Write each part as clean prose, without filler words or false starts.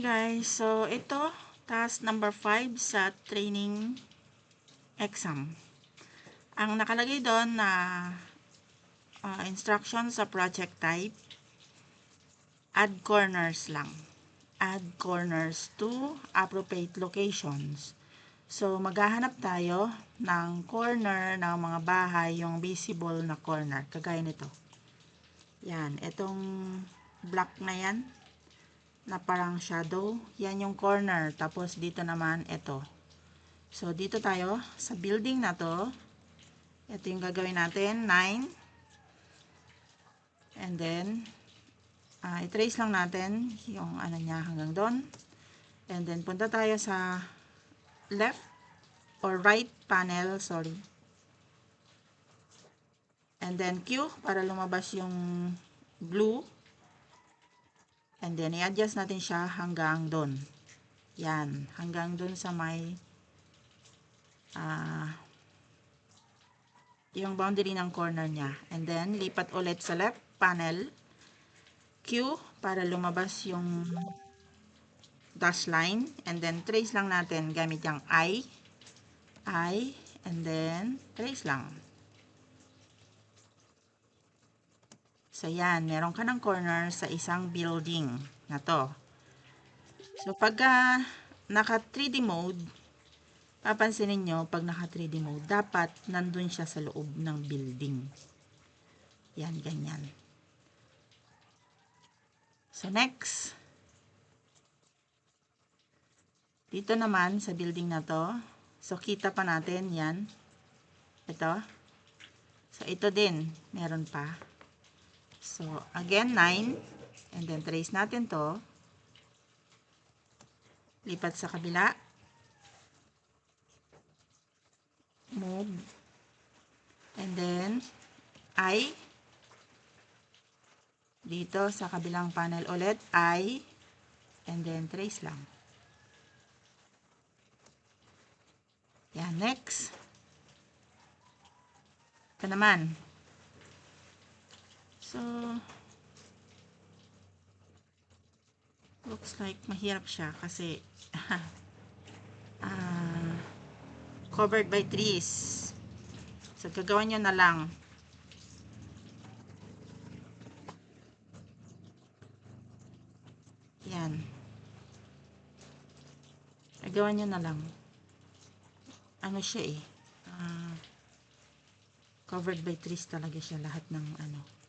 guys, so ito task number 5 sa training exam. Ang nakalagay doon na instruction sa project type, add corners lang. Add corners to appropriate locations. So maghahanap tayo ng corner ng mga bahay, yung visible na corner, kagaya nito. Yan, itong block na yan na parang shadow, yan yung corner. Tapos dito naman ito. So dito tayo sa building na to. Ito yung gagawin natin, 9. And then i-trace lang natin yung ano niya hanggang doon. And then punta tayo sa left or right panel, sorry. And then Q para lumabas yung blue. And then i-adjust natin siya hanggang doon. Yan, hanggang doon sa may yung boundary ng corner niya. And then lipat ulit sa left panel, Q para lumabas yung dash line. And then trace lang natin gamit yung I, and then trace lang. So yan, meron ka ng corner sa isang building na to. So pagka naka 3D mode, papansinin nyo, pag naka 3D mode, dapat nandun siya sa loob ng building. Yan, ganyan. So next, dito naman sa building na to, so kita pa natin yan. Ito. So ito din, meron pa. So again, 9. And then trace natin to. Lipat sa kabila. Move. And then I. Dito sa kabilang panel ulit, I. And then trace lang. Yan, next. Ito naman. So, looks like mahirap siya kasi covered by trees. So, gagawin nyo na lang. Yan. Gagawin nyo na lang. Ano siya eh. Covered by trees talaga siya lahat ng ano.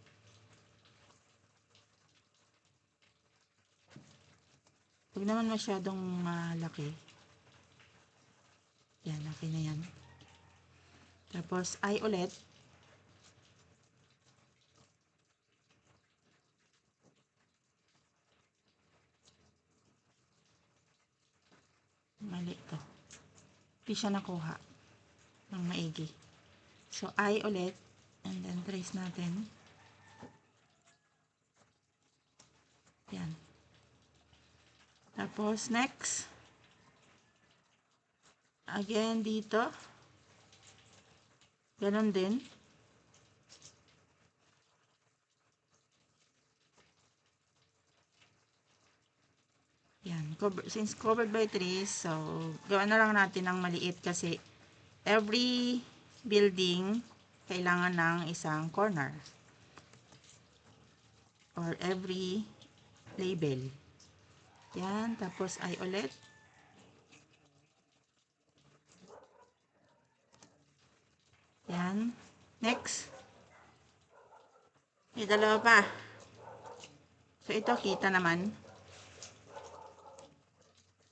Huwag naman masyadong malaki. Yan, okay na yan. Tapos, I ulit. Mali ito. Hindi siya nakuha ng maigi. So, I ulit. And then, trace natin. Yan. Tapos, next. Again, dito. Ganon din. Yan. Since covered by trees, so, gawin na lang natin ng maliit kasi every building kailangan ng isang corner. Or every label. Yan. Tapos, I ulit. Yan. Next. May dalawa pa. So, ito kita naman.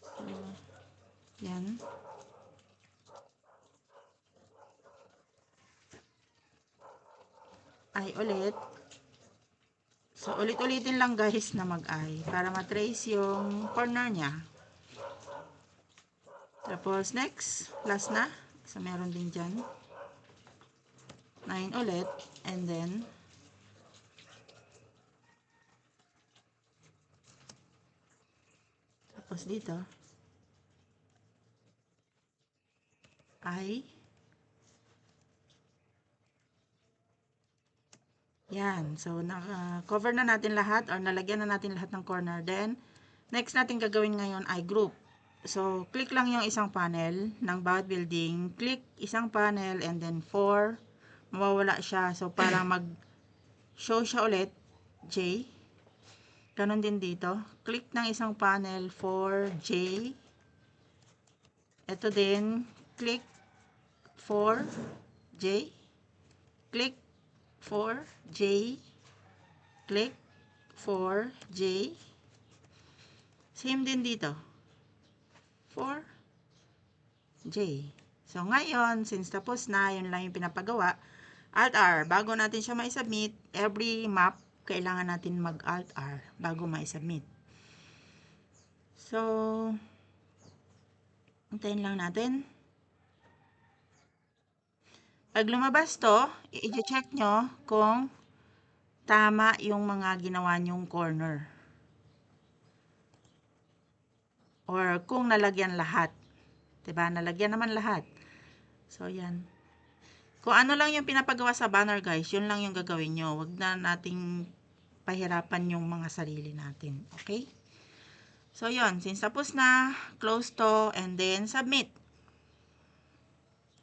So, yan. I ulit. So, ulit-ulitin lang guys na mag-I para matrace yung corner niya. Tapos, next. Last na. So, meron din dyan. 9 ulit. And then, tapos dito, I. Yan. So, cover na natin lahat or nalagyan na natin lahat ng corner. Then, Next natin gagawin ngayon ay group. So, click lang yung isang panel ng bawat building. Click isang panel and then 4. Mawawala siya. So, para mag-show siya ulit, J. Ganon din dito. Click ng isang panel for J. Ito din, click for J. Click for J. Click for J. Same din dito. For J. So, ngayon, since tapos na, yun lang yung pinapagawa, Alt-R. Bago natin siya ma-submit, every map, kailangan natin mag-Alt-R bago ma-submit. So, antayin lang natin. Pag lumabas to, i-check nyo kung tama yung mga ginawa nyong corner. Or kung nalagyan lahat. Diba? Nalagyan naman lahat. So, yan. Kung ano lang yung pinapagawa sa banner, guys, yun lang yung gagawin nyo. Huwag na nating pahirapan yung mga sarili natin. Okay? So, yun. Since tapos na, close to, and then submit.